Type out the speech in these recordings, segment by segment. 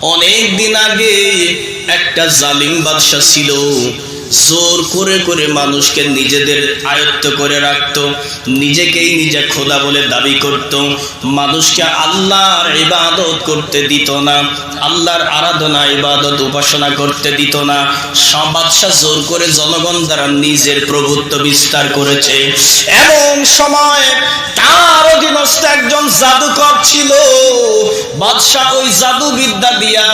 অনেক দিন আগে একটা জালিম বাদশা ছিল, জোর করে করে মানুষকে নিজেদের আয়ত্ত করে রাখত, নিজেকেই নিজে খোদা বলে দাবি করত, মানুষকে আল্লাহর ইবাদত করতে দিত না, আল্লাহর আরাধনা ইবাদত উপাসনা করতে দিত না। সব বাদশা জোর করে জনগণ দ্বারা নিজের প্রভুত্ব বিস্তার করেছে। এমন সময় তার অধীনস্থ একজন জাদুকর ছিল। বাদশা ওই জাদু বিদ্যা দিয়া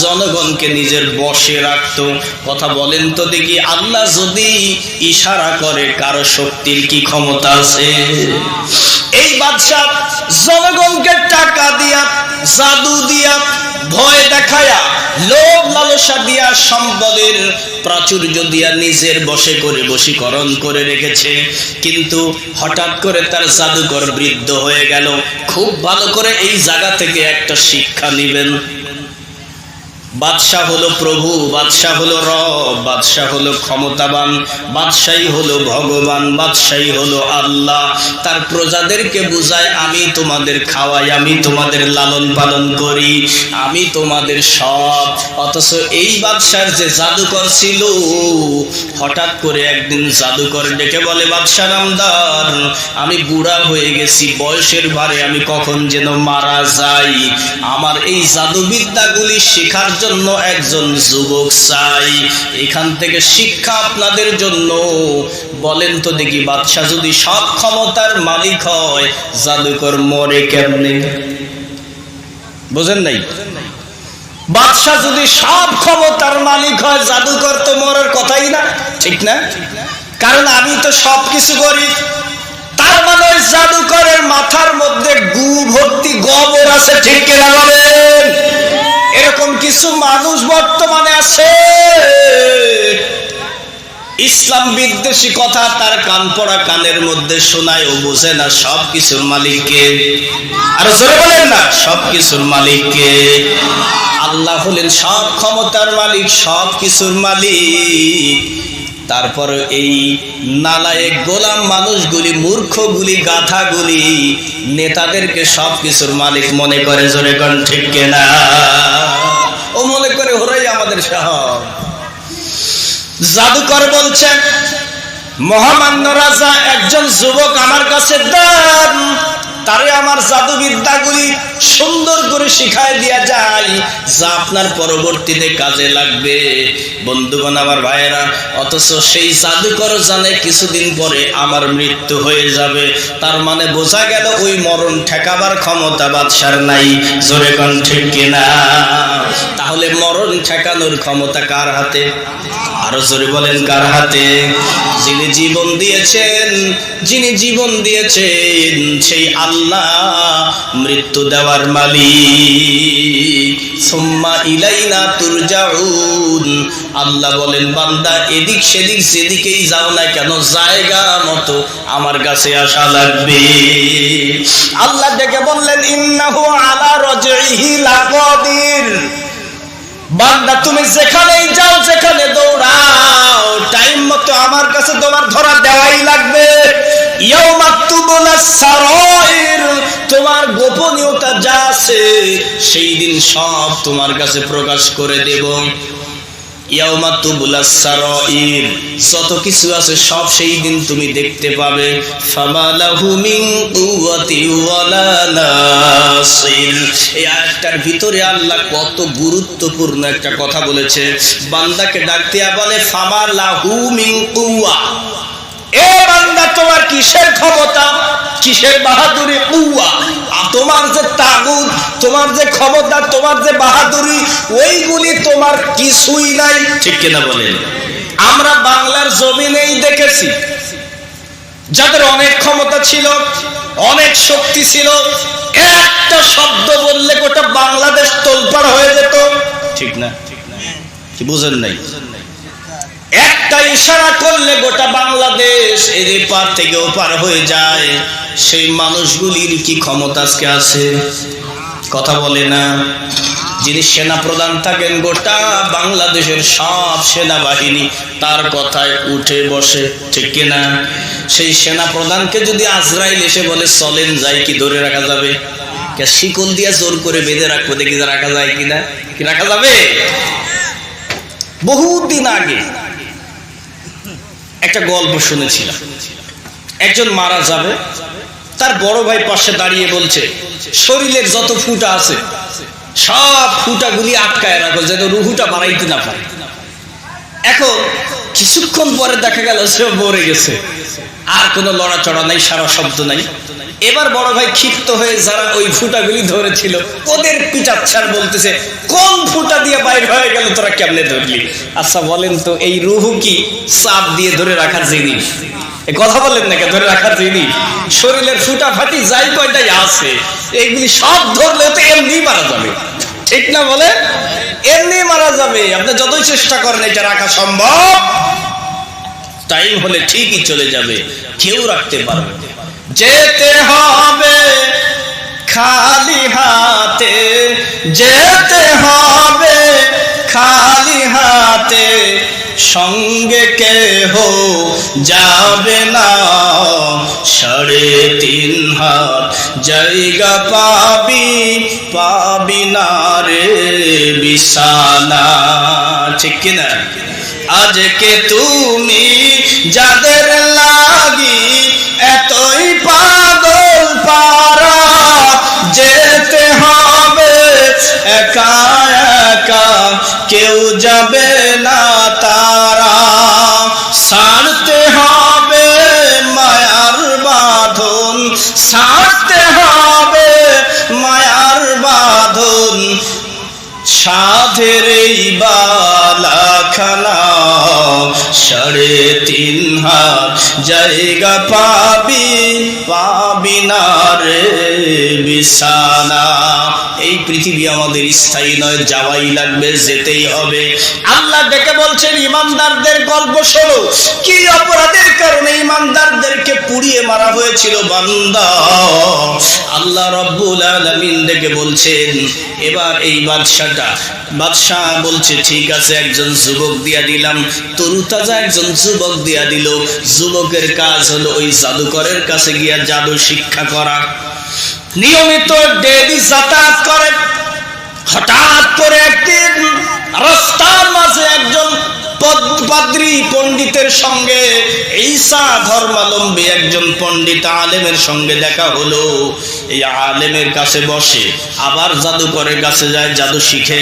জনগণকে নিজের বশে রাখত। কথা বলেন তো দেখি, আল্লাহ যদি ইশারা করে কারো শক্তির কি ক্ষমতা আছে? এই বাদশা জনগণকে টাকা দিয়া, জাদু দিয়া, ভয় দেখায়া, লোভ লালসা দিয়া, সম্পদের প্রাচুর্য দিয়া নিজের বশে করে বশীকরণ করে রেখেছে। কিন্তু হঠাৎ করে তার জাদুকর বৃদ্ধ হয়ে গেল। খুব ভালো করে এই জায়গা থেকে একটা শিক্ষা নিবেন। বাদশাহ হলো প্রভু, বাদশাহ হলো রব, বাদশাহ হলো ক্ষমতাবান, বাদশাহী হলো ভগবান, বাদশাহী হলো আল্লাহ। তার প্রজাদেরকে বুঝায়, আমি তোমাদের খাওয়াই, আমি তোমাদের লালন পালন করি, আমি তোমাদের সব। অথচ এই বাদশার যে জাদুকর ছিল, হঠাৎ করে একদিন জাদুকর ডেকে বলে, বাদশা নামদার, আমি বুড়া হয়ে গেছি, বয়সের ভারে আমি কখন যেন মারা যাই। আমার এই জাদুবিদ্যাগুলি শেখার জন্য একজন যুবক চাই। এখান থেকে শিক্ষা আপনাদের জন্য। বলেন তো দেখি, বাদশা যদি সব ক্ষমতার মালিক হয়, জাদুকর মরে কেমনে? বুঝেন নাই? বাদশা যদি সব ক্ষমতার মালিক হয়, জাদুকর তো মরার কথাই না, ঠিক না? কারণ আমি তো সবকিছু করি। তার মানে জাদুকরের মাথার মধ্যে গু ভর্তি গোবর আছে, ঠিক কিনা বলেন? এরকম কিছু মানুষ বর্তমানে আছে, ইসলাম বিদ্বেষী কথা তার কান পড়া কানের মধ্যে শোনায়, ও বোঝে না সবকিছুর মালিককে। আর জোরে বলেন না, সবকিছুর মালিককে। আল্লাহ হলেন সব ক্ষমতার মালিক, সব কিছুর মালিক। তারপর এই নালায়েক গোলাম মানুষগুলি, মূর্খগুলি, গাধাগুলি নেতাদেরকে সব কিছুর মালিক মনে করে। জোরে কোন ঠিক কিনা? ও মনে করে ওরাই আমাদের সব। জাদুকর বলছে, মহামান্য রাজা, একজন যুবক আমার কাছে দেন, তারে আমার জাদুবিদ্যাগুলি সুন্দর করে শিখায় দিয়া যায়, যা আপনার পরবর্তীতে কাজে লাগবে। বন্ধুগণ, আমার ভাইয়েরা, অথচ সেই জাদুকর জানে কিছুদিন পরে আমার মৃত্যু হয়ে যাবে। তার মানে বোঝা গেল ওই মরণ ঠেকাবার ক্ষমতা বাদশার নাই। জোরে কোন ঠিক কিনা? তাহলে মরণ ঠেকানোর ক্ষমতা কার হাতে? আরো জোরে বলেন, কার হাতে? যিনি জীবন দিয়েছেন, যিনি জীবন দিয়েছেন সেই আল্লাহ মৃত্যু দেওয়ার মালিক। সুম্মা ইলাইনা তুরজাউন। আল্লাহ বলেন, বান্দা এদিক সেদিক যেদিকেই যাও না কেন, জায়গা মতো আমার কাছে আসা লাগবে। আল্লাহ ডেকে বললেন, ইন্নাহু আলা রাজইহি লাকাদির। বান্দা তুমি যেখানেই যাও, যেখানে দৌড়াও, টাইম মতো আমার কাছে তোমার ধরা দেওয়াই লাগবে। ইয়াউমা তুবলাস সারাইর, তোমার গোপনীয়তা যা আছে সেই দিন সব তোমার কাছে প্রকাশ করে দেব। ইয়াউমা তুবলাস সারাইর, যত কিছু আছে সব সেই দিন তুমি দেখতে পাবে। ফামালাহু মিন কুওয়াতি ওয়ালা নাসির। এই আয়াতটার ভিতরে আল্লাহ কত গুরুত্বপূর্ণ একটা কথা বলেছে। বান্দাকে ডাক দিয়া বলে, ফামালাহু মিন কুওয়া। এ বান্দা, তোমার কিসের ক্ষমতা, কিসের বাহাদুরি? কুওয়া, তোমার যে তাগুত, তোমার যে ক্ষমতা, তোমার যে বাহাদুরি, ওইগুলি তোমার কিছুই নাই, ঠিক কিনা বলেন? আমরা বাংলার জমিনেই দেখেছি যাদের অনেক ক্ষমতা ছিল, অনেক শক্তি ছিল, একটা শব্দ বললে গোটা বাংলাদেশ তোলপাড় হয়ে যেত, ঠিক না? কি বুঝেন নাই? একটা ইশারা করলে গোটা বাংলাদেশ এর পার থেকে ওপার হয়ে যায়। সেই মানুষগুলির কি ক্ষমতা আজকে আছে? কথা বলে না। যিনি সেনা প্রধান থাকেন, গোটা বাংলাদেশের সব সেনাবাহিনী তার কথায় উঠে বসে, ঠিক কিনা? সেই সেনা প্রধানকে যদি আজরাইল এসে বলে চলেন যাই, কি ধরে রাখা যাবে? শিকল দিয়ে জোর করে বেঁধে রাখবো, দেখি রাখা যায় কিনা, কি রাখা যাবে? বহুদিন আগে একটা গল্প শুনেছিলাম, একজন মারা যাবে, তার বড় ভাই পাশে দাঁড়িয়ে বলছে শরীরের যত ফুটা আছে সব ফুটাগুলি আটকায় রাখো যেন রুহুটা বাড়াইতে না পারে। এখন কিছুক্ষণ পরে দেখা গেল সে মরে গেছে, আর কোনো লড়াচড়া নাই, সারা শব্দ নাই। এবার বড় ভাই ক্ষিপ্ত হয়ে যারা ওই ফুটাগুলি ধরেছিল ওদের পিটাচ্ছার বলতেছে, কোন ফুটা দিয়ে বাইর হয়ে গেল, তোরা কেমনে ধরলি? আচ্ছা বলেন তো, এই রুহু কি চাপ দিয়ে ধরে রাখার জিনিস? কথা বলেন না, ধরে রাখার জিনিস? শরীরের ফুটা ফাটি যাই কয়টাই আছে, এইগুলি সব ধরলে তো এমনি মারা যাবে, ঠিক না বলে? এমনি মারা যাবে। আপনি যতই চেষ্টা করেন এটা রাখা সম্ভব, টাইম হলে ঠিকই চলে যাবে, কেউ রাখতে পারবে। যেতে হবে খালি হাতে, যেতে হবে খালি হাতে, সঙ্গে কেহ যাবে না, 3.5 হাত জায়গা পাবি, পাবি না রে বিছানা, ঠিক কিনা? আজকে তুমি যাদের লাগি এতই পাগল পারা, যেতে হবে একা একা, কেউ যাবে না তারা, ছাড়তে হবে মায়ার বাঁধন, ছাড়তে হবে মায়ার বাঁধন, সাধের এই বালাখানা, 3.5 হাত জায়গা পাবি, পাবি না রে বিছানা। এই পৃথিবী আমাদের স্থায়ী নয়, যাওয়াই লাগবে, যেতেই হবে। আল্লাহ ডেকে বলছেন ইমানদারদের গল্প শোনো, কি অপরাধের কারণে ইমানদারদেরকে পুড়িয়ে মারা হয়েছিল বান্দা। আল্লাহ রাব্বুল আলামিন ডেকে বলছেন, এবার এই বাদশাহ বলছে ঠিক আছে, একজন যুবক দিয়া দিলাম, তরুতাজা একজন যুবক দিয়া দিল। যুবকের কাজ হলো ওই জাদুকরের কাছে গিয়া জাদু শিক্ষা করা, নিয়মিত ডেইলি যাতায়াত করে। হঠাৎ করে একদিন রাস্তার মাঝে একজন পাদ্রী পণ্ডিতের সঙ্গে, ঈসা ধর্মাবলম্বী একজন পণ্ডিত আলেমের সঙ্গে দেখা হলো। এই আলেমের কাছে বসে, আবার জাদুকরের কাছে যায়, জাদু শিখে।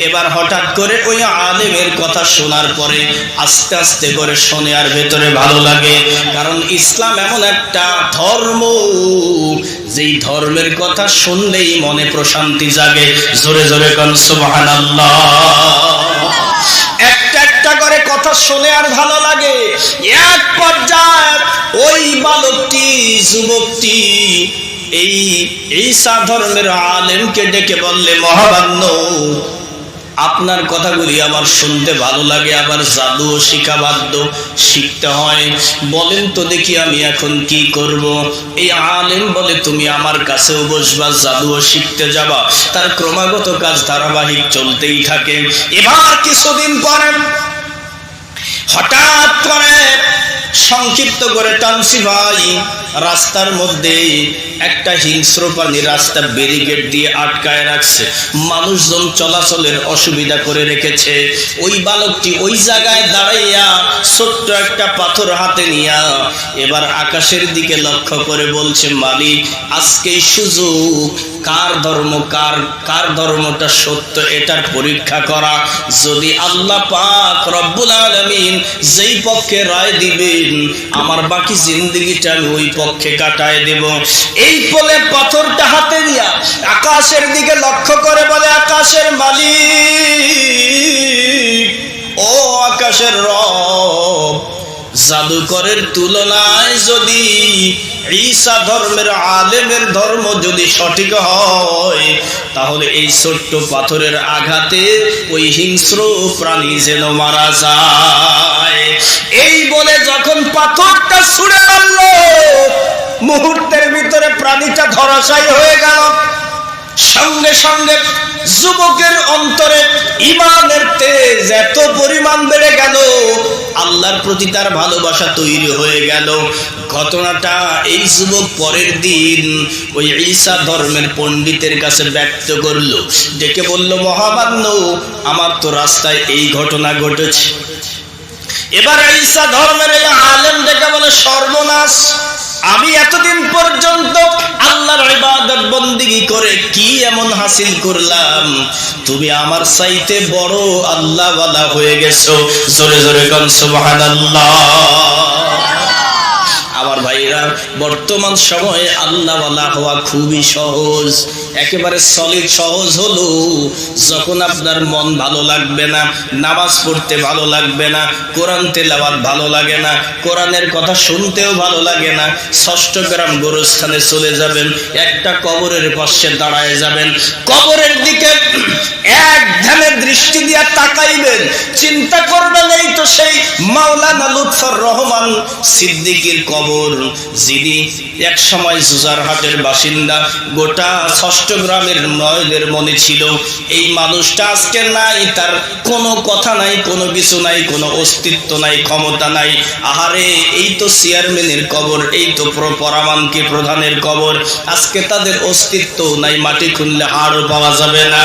এবার হঠাৎ করে ওই আলেমের কথা শোনার পরে আস্তে আস্তে করে শোনে, আর ভেতরে ভালো লাগে, কারণ ইসলাম এমন একটা ধর্ম যেই ধর্মের কথা শুনলেই মনে প্রশান্তি জাগে। জোরে জোরে কোন সুবহানাল্লাহ। একটা একটা করে কথা শুনে আর ভালো লাগে। এক পর্যায়ে ওই বালকটি, যুবকটি এই ঈসা ধর্মের আলেমকে ডেকে বললে, মহামান্য, আপনার কথাগুলি আমার শুনতে ভালো লাগে, আবার জাদুও শিখা বাধ্য, শিখতে হয়, বলেন তো দেখি আমি এখন কি করব? এই আলেম বলে, তুমি আমার কাছেও বসবা, জাদুও শিখতে যাবা। তার ক্রমাগত কাজ ধারাবাহিক চলতেই থাকে। এবার কিছুদিন পরে হঠাৎ করে, সংক্ষিপ্ত করে টানছি ভাই, রাস্তার মধ্যে একটা হিংস্র প্রাণী রাস্তা ব্যারিকেড দিয়ে আটকায় রাখছে, মানুষজন চলাচলের অসুবিধা করে রেখেছে। ওই বালকটি ওই জায়গায় দাঁড়াইয়া ছোট্ট একটা পাথর হাতে নিয়া এবার আকাশের দিকে লক্ষ্য করে বলছে, মালিক, আজকেই সুযোগ, কার ধর্ম কার ধর্মটা সত্য এটার পরীক্ষা করা। যদি আল্লাহ পাক রব্বুল আলামিন যেই পক্ষে রায় দিবেন, আমার বাকি জিন্দেগিটা আমি ওই পক্ষে কাটায় দেব। এই বলে পাথরটা হাতে দিয়া আকাশের দিকে লক্ষ্য করে বলে, আকাশের মালিক, ও আকাশের রব, জাদুকরের তুলনায় যদি ঈসা ধর্মের আলেমের ধর্ম যদি সঠিক হয়, তাহলে এই ছোট্ট পাথরের আঘাতে ওই হিংস্র প্রাণী যেন মারা যায়। এই বলে যখন পাথরটা ছুঁড়ে মারল, মুহূর্তের ভিতরে প্রাণীটা ধরাশায়ী হয়ে গেল। সঙ্গে সঙ্গে যুবকের অন্তরে ঈমানের তেজ এত পরিমাণ বেড়ে গেল, আল্লাহ আল্লাহর প্রতি তার ভালোবাসা তৈরি হয়ে গেল। ঘটনাটা এই যুবক পরের দিন ওই ঈসা ধর্মের পণ্ডিতের কাছে ব্যক্ত করলো, ডেকে বলল, মহামান্য, আমার তো রাস্তায় এই ঘটনা ঘটেছে। এবার ঈসা ধর্মের এই আলেম ডেকে বলে, সর্বনাশ, আমি এতদিন পর্যন্ত আল্লাহর ইবাদত বন্দেগী করে কি এমন হাসিল করলাম, তুমি আমার চাইতে বড় আল্লাহওয়ালা হয়ে গেছো। জোরে জোরে কোন সুবহানাল্লাহ। আমার ভাইরা, বর্তমান সময়ে আল্লাহওয়ালা হওয়া খুবই সহজ, একেবারে সলিড সহজ হলো যখন আপনার মন ভালো লাগবে না, নামাজ পড়তে ভালো লাগবে না, কোরআন তেলাওয়াত ভালো লাগে না, কোরআনের কথা শুনতেও ভালো লাগে না, ষষ্ঠ গ্রাম গোরস্থানে চলে যাবেন, একটা কবরের পাশে দাঁড়ায় যাবেন, কবরের দিকে এক ধ্যানে দৃষ্টি দিয়া তাকাইবেন, চিন্তা করবেন এই তো সেই মাওলানা লুৎফর রহমান সিদ্দিকীর কবর, যিনি এক সময় জুজারহাটের বাসিন্দা, গোটা ষষ্ঠ গ্রামের নয়দের মনে ছিল। এই মানুষটা আজকে নাই, তার কোনো কথা নাই, কোনো কিছু নাই, কোনো অস্তিত্ব নাই, ক্ষমতা নাই। আহারে, এই তো চেয়ারম্যানের কবর, এই তো পরামানকি প্রধানের কবর, আজকে তাদের অস্তিত্ব নাই, মাটি খুললে হাড়ও পাওয়া যাবে না।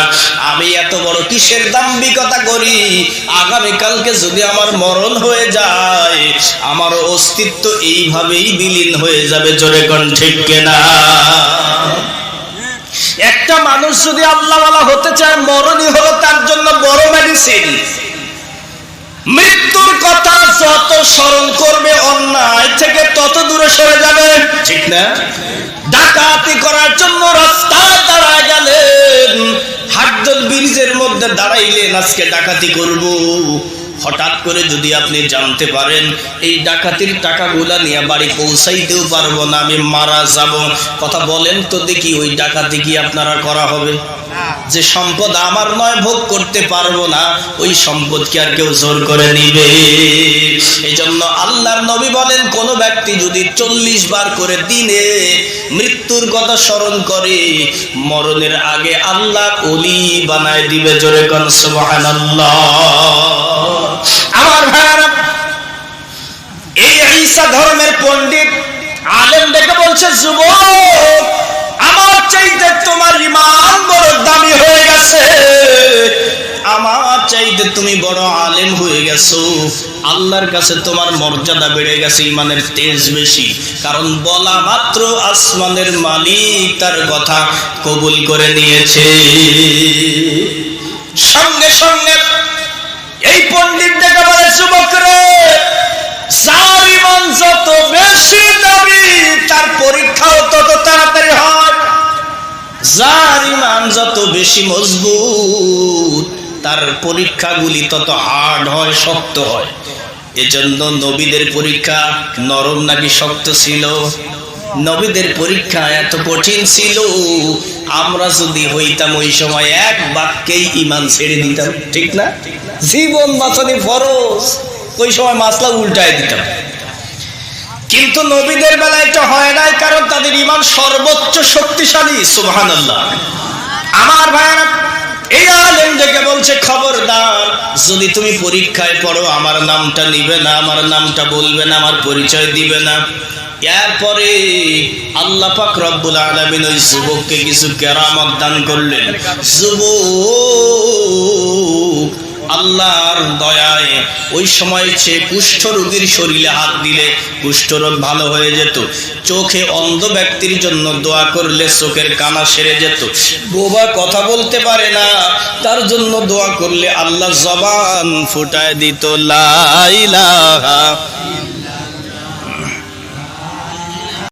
আমি এত বড় কিসের দাম্ভিকতা করি? আগামীকালকে যদি আমার মরণ হয়ে যায়, আমার অস্তিত্ব এইভাবেই বিলীন হয়ে যাবে। জোরে কোন ঠিক কিনা? একটা মানুষ যদি আল্লাহওয়ালা হতে চায়, মরণই হলো তার জন্য বড় মেডিসিন। মৃত্যুর কথা যত স্মরণ করবে, অন্যায় থেকে তত দূরে সরে যাবে, ঠিক না? ডাকাতি করার জন্য রাস্তায় দাঁড়ায় গেলেন, হাটদল ব্রিজের মধ্যে দাঁড়াইলেন, আজকে ডাকাতি করব। হঠাৎ করে যদি আপনি জানতে পারেন এই ডাকাতির টাকাগুলা নিয়ে বাড়ি পৌঁছাইতেও পারবো না, আমি মারা যাব, কথা বলেন তো দেখি, ওই ডাকাতি কি আপনারা করা হবে? যে সম্পদ আমার নয়, ভোগ করতে পারবো না, ওই সম্পদ কি আর কেউ জোর করে নিবে? এই জন্য আল্লাহর নবী বলেন, কোন ব্যক্তি যদি 40 বার করে দিনে মৃত্যুর কথা স্মরণ করে, মরণের আগে আল্লাহ ওলি বানায় দিবে। জোরে কোন সুবহানাল্লাহ। আমার ভাইরা, এই ঈসা ধর্মের পণ্ডিত আলেম ডেকে বলছে, যুবক, আমার চাইতে তোমার ঈমান বড় দামি হয়ে গেছে, আমার চাইতে তুমি বড় আলেম হয়ে গেছো, আল্লাহর কাছে তোমার মর্যাদা বেড়ে গেছে, ঈমানের তেজ বেশি, কারণ বলা মাত্র আসমানের মালিক তার কথা কবুল করে নিয়েছে। সঙ্গে সঙ্গে এই পণ্ডিত ডেকে বলে, যুবক রে, যার ঈমান যত বেশি দামি, তার পরীক্ষাও তত তাড়াতাড়ি হয়। যার ঈমান যত বেশি মজবুত, তার পরীক্ষাগুলি তত হার্ড হয়, শক্ত হয়। এজন্য নবীদের পরীক্ষা নরম নাকি শক্ত ছিল? নবীদের পরীক্ষা এত কঠিন ছিল, আমরা যদি হইতাম ওই সময় এক বাক্যেই ঈমান ছেড়ে দিতাম, ঠিক না? জীবন বাঁচানো ফরজ, ওই সময় মাসলা উল্টায় দিতাম। কিন্তু নবীদের বেলায় এটা হয় নাই, কারণ তাদের ঈমান সর্বোচ্চ শক্তিশালী। সুবহানাল্লাহ। আমার ভাইরা, এই আলেম ডেকে বলছে, খবরদার, যদি তুমি পরীক্ষায় পড়ো, আমার নামটা নিবে না, আমার নামটা বলবে না, আমার পরিচয় দিবে না। এরপরে আল্লাহ পাক রব্বুল আলামিন ওই যুবককে কিছু কেরামত দান করলেন। যুবক আল্লাহর দয়ায় ওই সময় সে কুষ্ঠ রোগীর শরীরে হাত দিলে কুষ্ঠরোগ ভালো হয়ে যেত, চোখে অন্ধ ব্যক্তির জন্য দোয়া করলে চোখের কানা সেরে যেত, বোবা কথা বলতে পারে না, তার জন্য দোয়া করলে আল্লাহ জবান ফুটায় দিত। লা ইলাহা